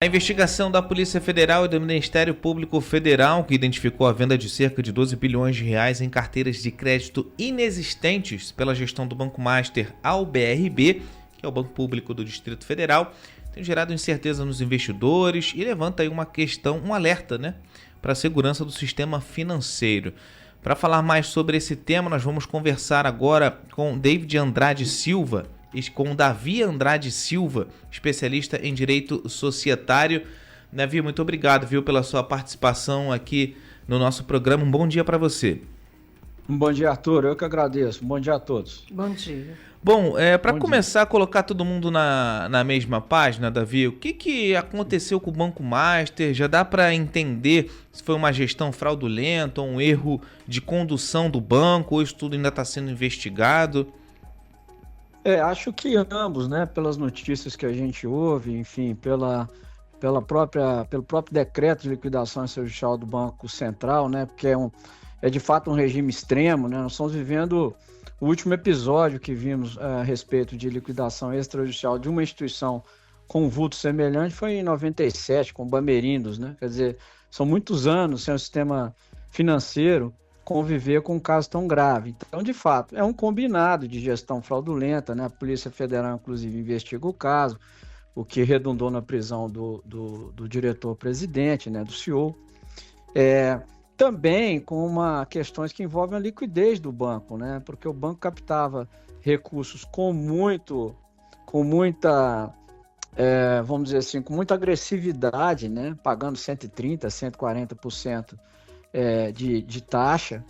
A investigação da Polícia Federal e do Ministério Público Federal, que identificou a venda de cerca de 12 bilhões de reais em carteiras de crédito inexistentes pela gestão do Banco Master ao BRB, que é o Banco Público do Distrito Federal, tem gerado incerteza nos investidores e levanta aí uma questão, um alerta, para a segurança do sistema financeiro. Para falar mais sobre esse tema, nós vamos conversar agora com David Andrade Silva, com Davi Andrade Silva, especialista em Direito Societário. Davi, muito obrigado, pela sua participação aqui no nosso programa. Um bom dia para você. Um bom dia, Arthur. Eu que agradeço. Um bom dia a todos. Bom dia. Bom, para começar a colocar todo mundo na mesma página, Davi, o que aconteceu com o Banco Master? Já dá para entender se foi uma gestão fraudulenta, um erro de condução do banco, ou isso tudo ainda está sendo investigado? Acho que ambos, pelas notícias que a gente ouve, enfim, pelo próprio decreto de liquidação extrajudicial do Banco Central, porque é de fato um regime extremo, Nós estamos vivendo o último episódio que vimos a respeito de liquidação extrajudicial de uma instituição com um vulto semelhante foi em 97, com o Bamerindos, Quer dizer, são muitos anos sem o sistema financeiro conviver com um caso tão grave. Então, de fato, é um combinado de gestão fraudulenta, A Polícia Federal, inclusive, investiga o caso, o que redundou na prisão do diretor-presidente, do CEO. Também com questões que envolvem a liquidez do banco, Porque o banco captava recursos com muita, vamos dizer assim, com muita agressividade, Pagando 130%, 140% de taxa,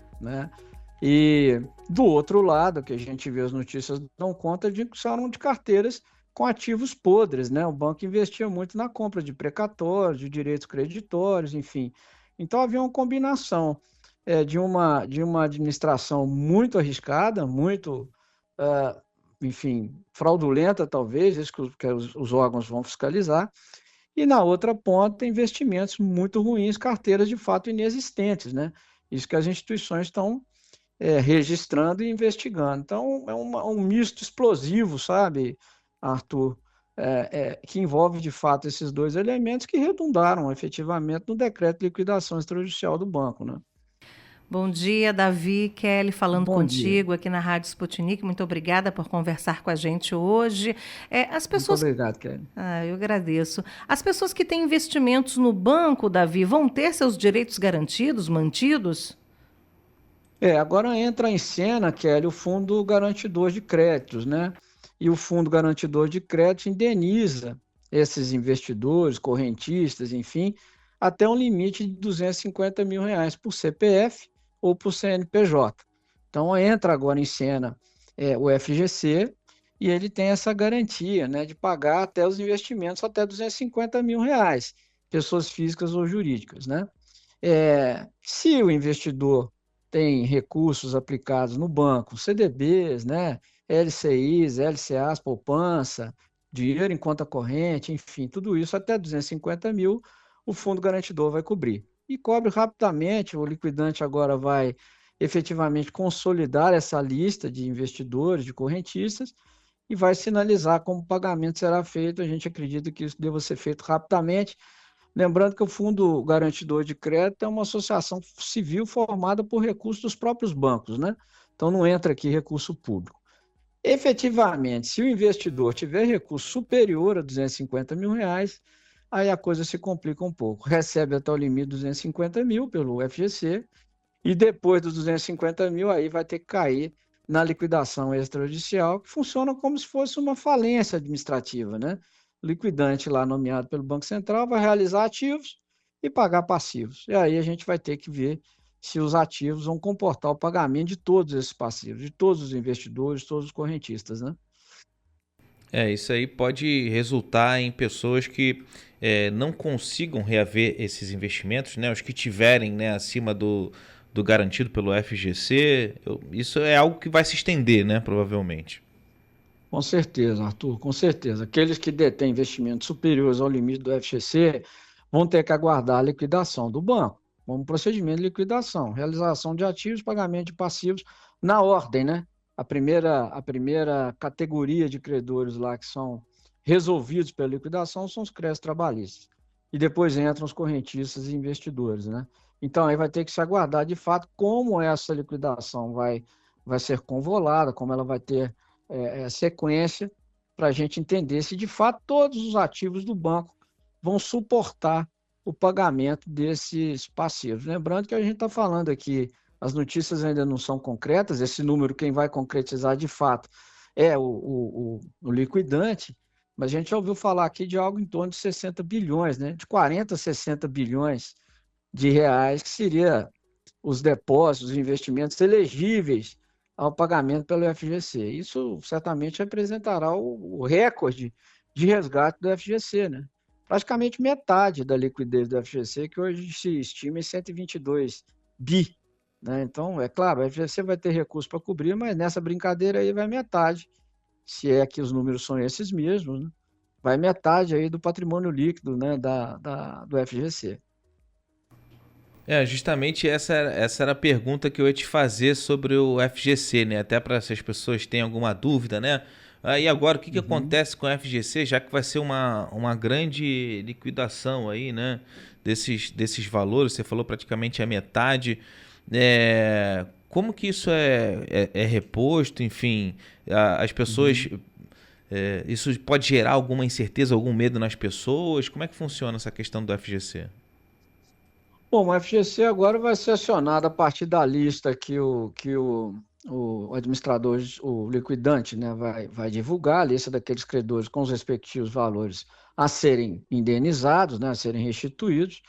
E do outro lado, que a gente vê as notícias dão conta de que são de carteiras com ativos podres, O banco investia muito na compra de precatórios, de direitos creditórios, enfim. Então havia uma combinação de uma administração muito arriscada, muito, enfim, fraudulenta talvez, isso que os órgãos vão fiscalizar, e na outra ponta investimentos muito ruins, carteiras de fato inexistentes, Isso que as instituições estão registrando e investigando. Então é um misto explosivo, sabe, Arthur? Que envolve de fato esses dois elementos que redundaram efetivamente no decreto de liquidação extrajudicial do banco, Bom dia, Davi. Kelly falando contigo dia. aqui na Rádio Sputnik. Muito obrigada por conversar com a gente hoje. Muito obrigado, Kelly. Eu agradeço. As pessoas que têm investimentos no banco, Davi, vão ter seus direitos garantidos, mantidos? Agora entra em cena, Kelly, o Fundo Garantidor de Créditos, E o Fundo Garantidor de Crédito indeniza esses investidores, correntistas, enfim, até um limite de R$250 mil por CPF ou por CNPJ. Então entra agora em cena o FGC e ele tem essa garantia, de pagar até os investimentos até R$250 mil, pessoas físicas ou jurídicas, Se o investidor tem recursos aplicados no banco, CDBs, LCIs, LCAs, poupança, dinheiro em conta corrente, enfim, tudo isso até 250 mil, o fundo garantidor vai cobrir. E cobre rapidamente, o liquidante agora vai efetivamente consolidar essa lista de investidores, de correntistas, e vai sinalizar como o pagamento será feito. A gente acredita que isso deva ser feito rapidamente. Lembrando que o Fundo Garantidor de Crédito é uma associação civil formada por recursos dos próprios bancos, Então não entra aqui recurso público. Efetivamente, se o investidor tiver recurso superior a R$250 mil, aí a coisa se complica um pouco. Recebe até o limite de 250 mil pelo FGC e depois dos 250 mil aí vai ter que cair na liquidação extrajudicial, que funciona como se fosse uma falência administrativa, O liquidante lá nomeado pelo Banco Central vai realizar ativos e pagar passivos. E aí a gente vai ter que ver se os ativos vão comportar o pagamento de todos esses passivos, de todos os investidores, todos os correntistas, Isso aí pode resultar em pessoas que não consigam reaver esses investimentos, Os que tiverem, acima do garantido pelo FGC, isso é algo que vai se estender, provavelmente. Com certeza, Arthur, com certeza. Aqueles que detêm investimentos superiores ao limite do FGC vão ter que aguardar a liquidação do banco, como procedimento de liquidação, realização de ativos, pagamento de passivos, na ordem, A primeira categoria de credores lá que são resolvidos pela liquidação são os créditos trabalhistas. e depois entram os correntistas e investidores, né? Então, aí vai ter que se aguardar, de fato, como essa liquidação vai ser convolada, como ela vai ter sequência, para a gente entender se, de fato, todos os ativos do banco vão suportar o pagamento desses passivos. Lembrando que a gente está falando aqui, as notícias ainda não são concretas, esse número quem vai concretizar, de fato, é o liquidante, mas a gente já ouviu falar aqui de algo em torno de 60 bilhões, né? De 40 a 60 bilhões de reais, que seria os depósitos, os investimentos elegíveis ao pagamento pelo FGC. Isso certamente representará o recorde de resgate do FGC, né? Praticamente metade da liquidez do FGC, que hoje se estima em 122 bi, né? Então, é claro, o FGC vai ter recurso para cobrir, mas nessa brincadeira aí vai metade, se é que os números são esses mesmos, né? Vai metade aí do patrimônio líquido, né, do FGC. Justamente essa era a pergunta que eu ia te fazer sobre o FGC, né? Até para se as pessoas têm alguma dúvida, né? E agora, o que acontece com o FGC, já que vai ser uma grande liquidação aí, né? Desses valores, você falou praticamente a metade. Como que isso é reposto? Enfim, as pessoas... isso pode gerar alguma incerteza, algum medo nas pessoas? Como é que funciona essa questão do FGC? Bom, o FGC agora vai ser acionado a partir da lista que o administrador, o liquidante, né, vai divulgar, a lista daqueles credores com os respectivos valores a serem indenizados, né, a serem restituídos,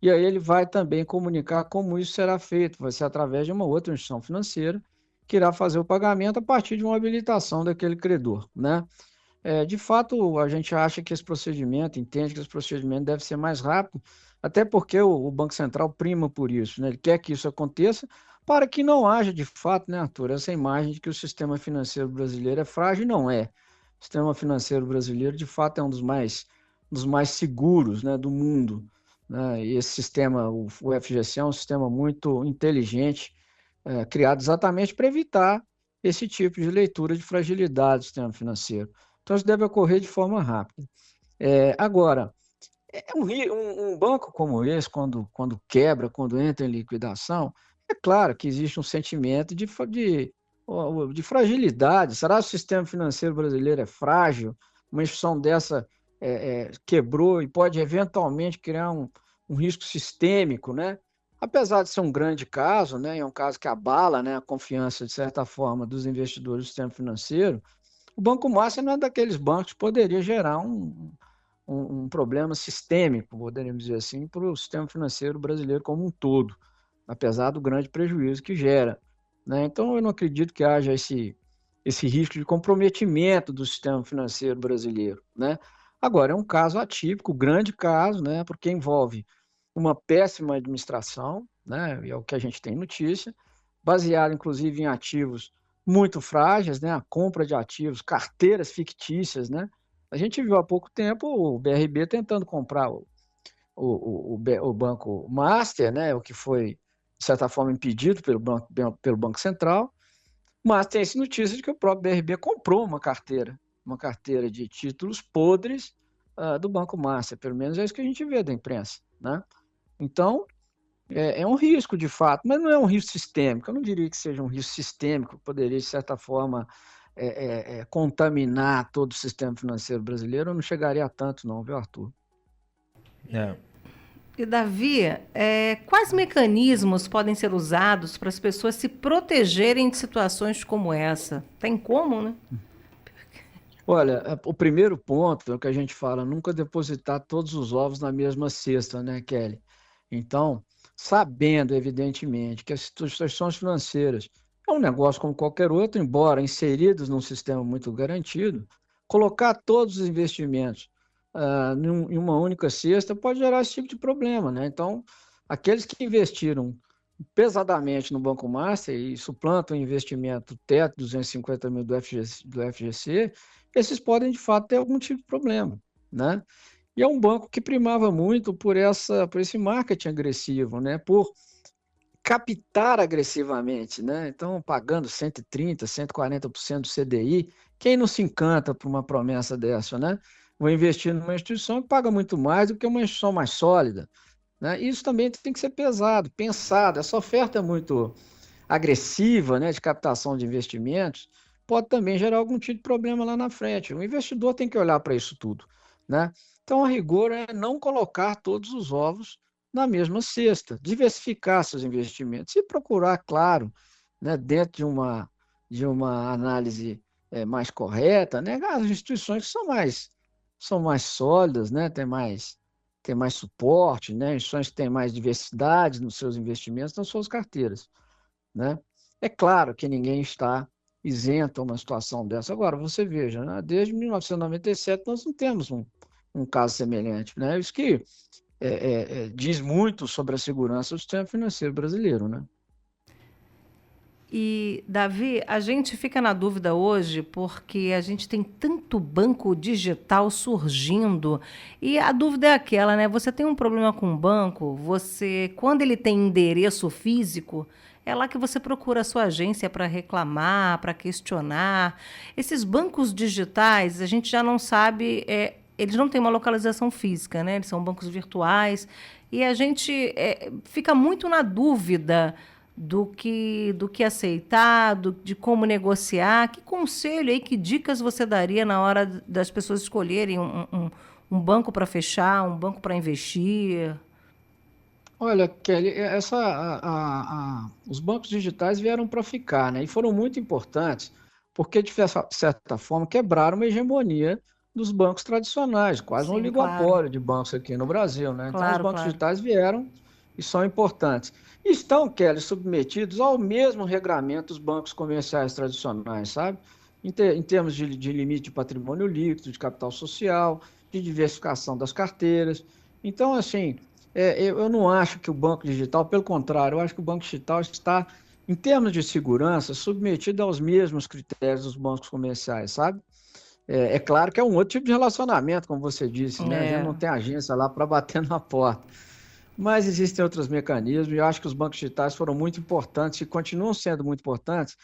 e aí ele vai também comunicar como isso será feito, vai ser através de uma outra instituição financeira que irá fazer o pagamento a partir de uma habilitação daquele credor, né? De fato, a gente acha que esse procedimento, entende que esse procedimento deve ser mais rápido, até porque o Banco Central prima por isso, né? Ele quer que isso aconteça para que não haja, de fato, né, Arthur, essa imagem de que o sistema financeiro brasileiro é frágil, não é. O sistema financeiro brasileiro, de fato, é um dos mais seguros, né, do mundo, né? E esse sistema, o FGC, é um sistema muito inteligente, criado exatamente para evitar esse tipo de leitura de fragilidade do sistema financeiro. Então, isso deve ocorrer de forma rápida. Agora, um banco como esse, quando quebra, quando entra em liquidação, é claro que existe um sentimento de fragilidade. Será que o sistema financeiro brasileiro é frágil? Uma instituição dessa quebrou e pode eventualmente criar um risco sistêmico, né? Apesar de ser um grande caso, né, é um caso que abala, né, a confiança, de certa forma, dos investidores do sistema financeiro, o Banco Master não é daqueles bancos que poderia gerar um problema sistêmico, poderíamos dizer assim, para o sistema financeiro brasileiro como um todo, apesar do grande prejuízo que gera, né? Então, eu não acredito que haja esse risco de comprometimento do sistema financeiro brasileiro, né? Agora, é um caso atípico, grande caso, né, porque envolve uma péssima administração, né, e é o que a gente tem notícia, baseado, inclusive, em ativos muito frágeis, né? A compra de ativos, carteiras fictícias, né? A gente viu há pouco tempo o BRB tentando comprar o Banco Master, né? O que foi, de certa forma, impedido pelo Banco Central, mas tem essa notícia de que o próprio BRB comprou uma carteira de títulos podres do Banco Master, pelo menos é isso que a gente vê da imprensa, né? Então, é um risco, de fato, mas não é um risco sistêmico. Eu não diria que seja um risco sistêmico, que poderia, de certa forma, contaminar todo o sistema financeiro brasileiro. Eu não chegaria a tanto, não, viu, Arthur? E, Davi, quais mecanismos podem ser usados para as pessoas se protegerem de situações como essa? Tem como, né? Olha, o primeiro ponto é o que a gente fala, nunca depositar todos os ovos na mesma cesta, né, Kelly? Então, sabendo, evidentemente, que as instituições financeiras é um negócio como qualquer outro, embora inseridos num sistema muito garantido, colocar todos os investimentos em uma única cesta pode gerar esse tipo de problema, né? Então, aqueles que investiram pesadamente no Banco Master e suplantam o investimento teto 250 mil do FGC, esses podem, de fato, ter algum tipo de problema, né? E é um banco que primava muito por esse marketing agressivo, né? Por captar agressivamente, né? Então, pagando 130%, 140% do CDI, quem não se encanta por uma promessa dessa, né? vou investir numa instituição que paga muito mais do que uma instituição mais sólida, né? Isso também tem que ser pesado, pensado. Essa oferta é muito agressiva, né, de captação de investimentos pode também gerar algum tipo de problema lá na frente. O investidor tem que olhar para isso tudo, né? Então, a rigor é não colocar todos os ovos na mesma cesta, diversificar seus investimentos e procurar, claro, né, dentro de uma análise mais correta, né, as instituições que são mais sólidas, né, tem mais suporte, né, instituições que têm mais diversidade nos seus investimentos, nas suas carteiras, né? É claro que ninguém está isento a uma situação dessa. Agora, você veja, né, desde 1997 nós não temos um caso semelhante, né? Isso que diz muito sobre a segurança do sistema financeiro brasileiro, né? E, Davi, a gente fica na dúvida hoje porque a gente tem tanto banco digital surgindo e a dúvida é aquela, né? Você tem um problema com o banco, quando ele tem endereço físico, é lá que você procura a sua agência para reclamar, para questionar. Esses bancos digitais, a gente já não sabe, eles não têm uma localização física, né? Eles são bancos virtuais e a gente fica muito na dúvida do que aceitar, de como negociar. Que conselho aí, que dicas você daria na hora das pessoas escolherem um banco para fechar, um banco para investir? Olha, Kelly, os bancos digitais vieram para ficar, né? E foram muito importantes, porque, de certa forma, quebraram uma hegemonia dos bancos tradicionais, quase um Sim, claro. oligopólio de bancos aqui no Brasil, né? Então, os Claro, bancos claro. digitais vieram e são importantes. Estão, Kelly, submetidos ao mesmo regramento dos bancos comerciais tradicionais, sabe? Em termos de limite de patrimônio líquido, de capital social, de diversificação das carteiras. Então, assim, eu não acho que o banco digital, pelo contrário, eu acho que o banco digital está, em termos de segurança, submetido aos mesmos critérios dos bancos comerciais, sabe? É claro que é um outro tipo de relacionamento, como você disse, né? A gente não tem agência lá para bater na porta. Mas existem outros mecanismos, e eu acho que os bancos digitais foram muito importantes e continuam sendo muito importantes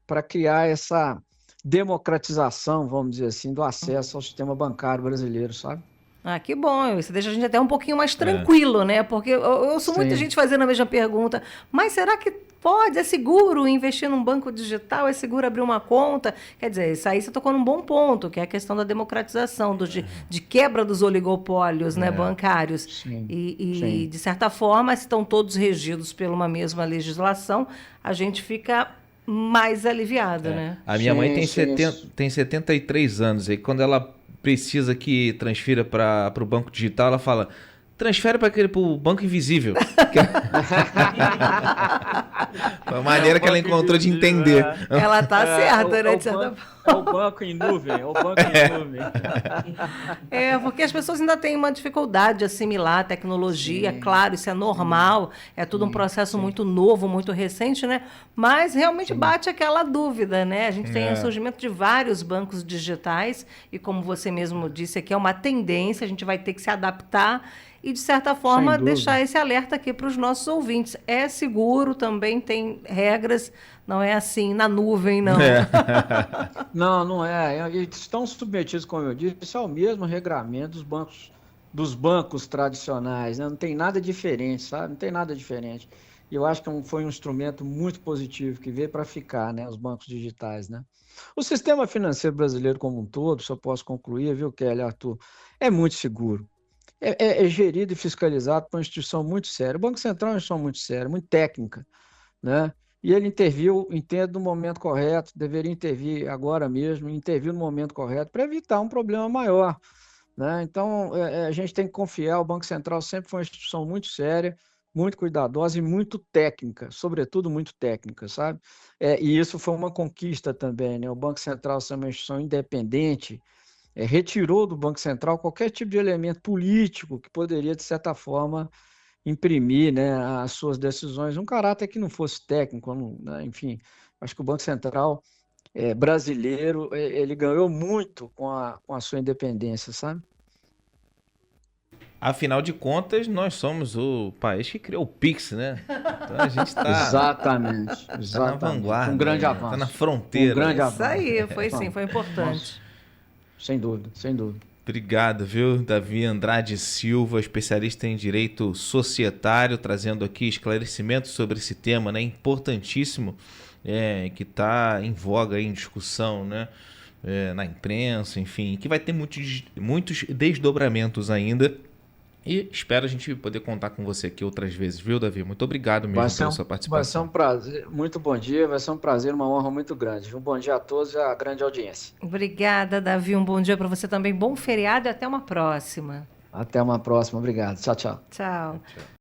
para criar essa democratização, vamos dizer assim, do acesso ao sistema bancário brasileiro, sabe? Ah, que bom. Isso deixa a gente até um pouquinho mais tranquilo, né? Porque eu ouço muita Sim. gente fazendo a mesma pergunta. Mas será que pode? É seguro investir num banco digital? É seguro abrir uma conta? Quer dizer, isso aí você tocou num bom ponto, que é a questão da democratização, de quebra dos oligopólios, né, bancários. Sim, E, sim. de certa forma, se estão todos regidos por uma mesma legislação, a gente fica mais aliviado, né? A minha mãe Sim. tem 73 anos e quando ela precisa que transfira para o banco digital, ela fala: transfere para o banco invisível. Foi a maneira que ela encontrou de entender. Ela tá certa, né? De certa forma. É o banco em nuvem, é o banco em nuvem. Porque as pessoas ainda têm uma dificuldade de assimilar a tecnologia, claro, isso é normal, é tudo um processo muito novo, muito recente, né? Mas realmente bate aquela dúvida, né? A gente tem o surgimento de vários bancos digitais e, como você mesmo disse aqui, é uma tendência, a gente vai ter que se adaptar e, de certa forma, deixar esse alerta aqui para os nossos ouvintes. É seguro, também tem regras, não é assim na nuvem, não. Não é. Eles estão submetidos, como eu disse, ao mesmo regramento dos bancos tradicionais, né? Não tem nada diferente, sabe? Não tem nada diferente. E eu acho que foi um instrumento muito positivo que veio para ficar, né? Os bancos digitais, né? O sistema financeiro brasileiro como um todo, se eu posso concluir, viu, Kelly, Arthur, é muito seguro. É gerido e fiscalizado por uma instituição muito séria. O Banco Central é uma instituição muito séria, muito técnica, né? E ele interviu, entendo, no momento correto, deveria intervir agora mesmo, interviu no momento correto para evitar um problema maior, né? Então, a gente tem que confiar, o Banco Central sempre foi uma instituição muito séria, muito cuidadosa e muito técnica, sobretudo muito técnica, sabe? E isso foi uma conquista também, né? O Banco Central ser uma instituição independente, retirou do Banco Central qualquer tipo de elemento político que poderia, de certa forma, imprimir, né, as suas decisões um caráter que não fosse técnico, né? Enfim, acho que o Banco Central brasileiro ele ganhou muito com a sua independência, sabe? Afinal de contas, nós somos o país que criou o Pix, né? Então a gente está Exatamente. na vanguarda, Um grande né? avanço. Tá na fronteira. Um grande Isso aí, foi sim, foi importante. Sem dúvida, sem dúvida. Obrigado, viu? Davi Andrade Silva, especialista em direito societário, trazendo aqui esclarecimentos sobre esse tema, né, importantíssimo, que está em voga, aí, em discussão, né, na imprensa, enfim, que vai ter muitos desdobramentos ainda. E espero a gente poder contar com você aqui outras vezes, viu, Davi? Muito obrigado mesmo pela sua participação. Vai ser um prazer, muito bom dia, vai ser um prazer, uma honra muito grande. Um bom dia a todos e a grande audiência. Obrigada, Davi. Um bom dia para você também. Bom feriado e até uma próxima. Até uma próxima, obrigado. Tchau, tchau. Tchau. Tchau.